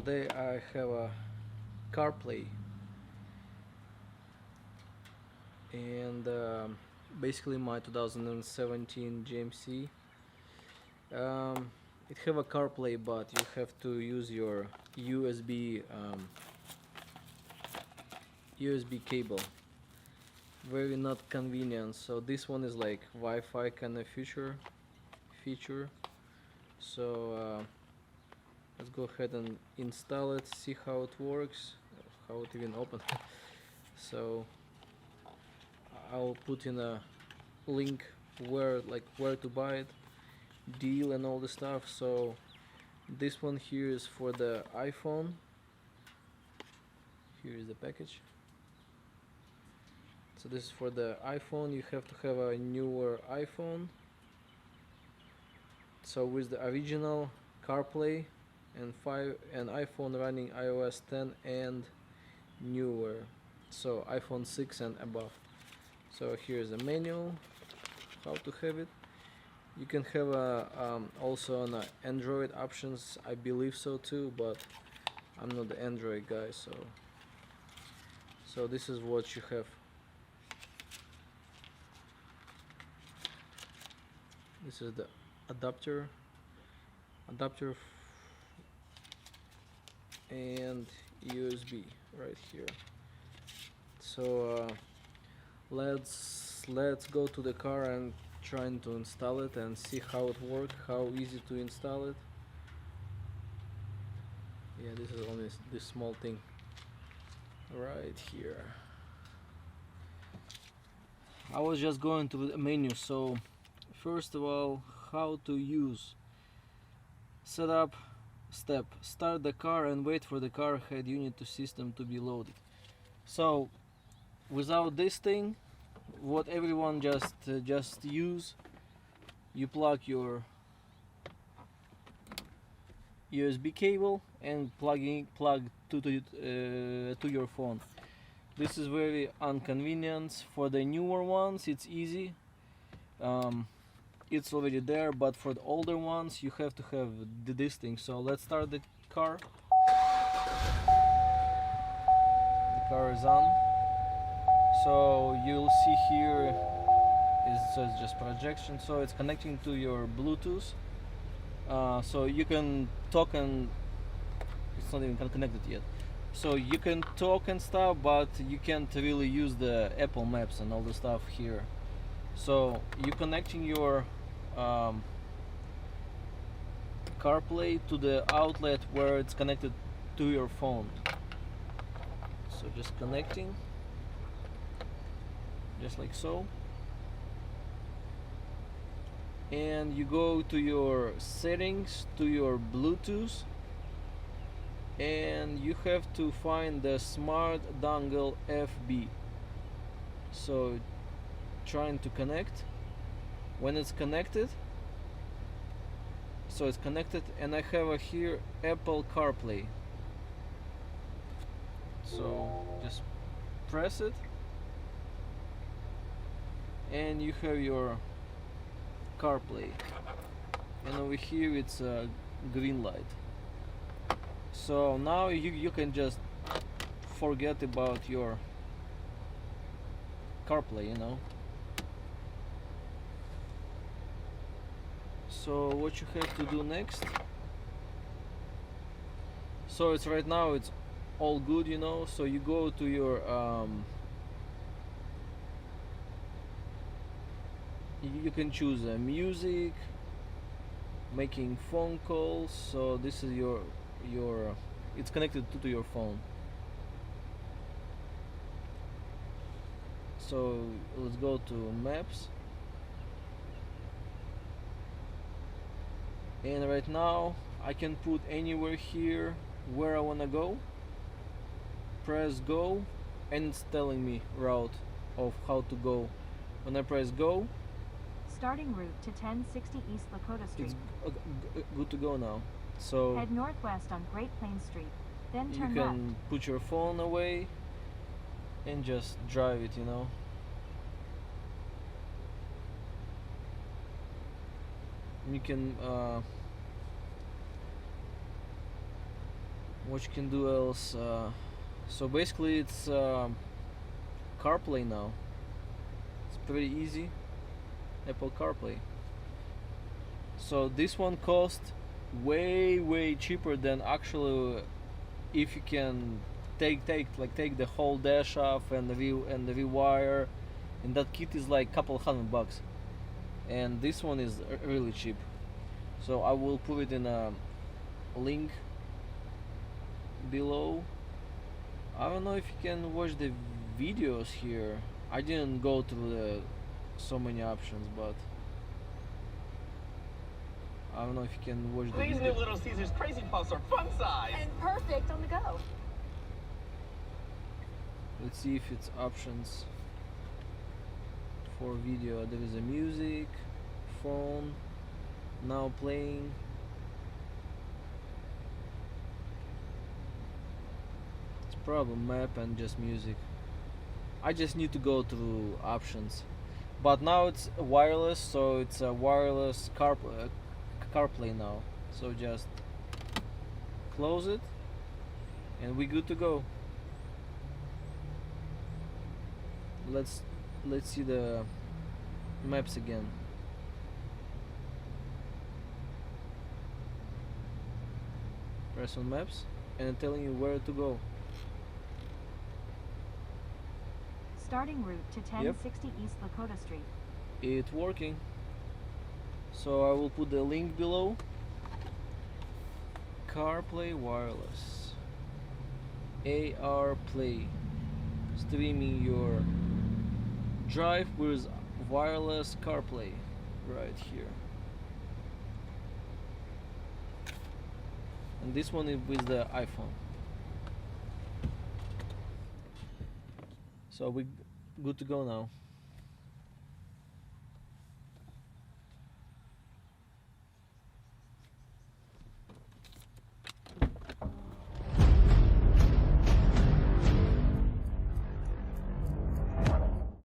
today I have a CarPlay, and basically my 2017 GMC. Um, it have a CarPlay, but you have to use your USB cable. Very not convenient. So this one is like Wi-Fi kind of feature. So let's go ahead and install it, see how it works, how it even opens. So I'll put in a link where to buy it, deal and all the stuff. So this one here is for the iPhone. Here is the package. So this is for the iPhone. You have to have a newer iPhone. So with the original CarPlay and iPhone running iOS 10 and newer, so iPhone 6 and above. So here's the manual, how to have it. You can have also on Android options, I believe so too, but I'm not the Android guy, so this is what you have. This is the adapter and USB right here. So let's go to the car and trying to install it and see how it works, how easy to install it. Yeah, this is only this small thing right here. I was just going to the menu. So first of all, how to use. Setup step: start the car and wait for the car head unit to system to be loaded. So without this thing, what everyone just use, you plug your USB cable and plug to your phone. This is very inconvenient. For the newer ones it's easy, it's already there, but for the older ones you have to have this thing. So let's start the car. The car is on. So you'll see here it's just projection, so it's connecting to your Bluetooth. So you can talk, and it's not even connected yet. So you can talk and stuff, but you can't really use the Apple Maps and all the stuff here. So you're connecting your CarPlay to the outlet where it's connected to your phone. So just connecting, just like so. And you go to your settings, to your Bluetooth, and you have to find the smart dongle FB. So trying to connect. When it's connected, so it's connected, and I have here Apple CarPlay. So just press it and you have your CarPlay, and over here it's a green light. So now you can just forget about your CarPlay, you know. So what you have to do next, so it's right now it's all good, you know. So you go to your you can choose music, making phone calls. So this is your it's connected to your phone. So let's go to maps, and right now I can put anywhere here where I wanna go. Press go, and it's telling me route of how to go. When I press go, starting route to 1060 East Lakota Street. It's good to go now. So head northwest on Great Plains Street, then you turn can left. put your phone away and just drive it, you know. You can what you can do else? So basically, it's CarPlay now. It's pretty easy. Apple CarPlay. So this one costs way cheaper than actually if you can take the whole dash off and the rewire, and that kit is like couple $100, and this one is really cheap. So I will put it in a link below. I don't know if you can watch the videos here. I didn't go through the so many options, but I don't know if you can watch the These video. new Little Caesars Crazy Puffs are fun size. And perfect on the go. Let's see if it's options for video. There is a music, phone, now playing. It's probably map and just music. I just need to go through options. But now it's wireless, so it's a wireless CarPlay now. So just close it and we're good to go. Let's see the maps again. Press on maps and it's telling you where to go. Starting route to 1060 East Lakota Street. It's working. So I will put the link below. CarPlay wireless. AR Play. Streaming your drive with wireless CarPlay right here. And this one is with the iPhone. So we good to go now.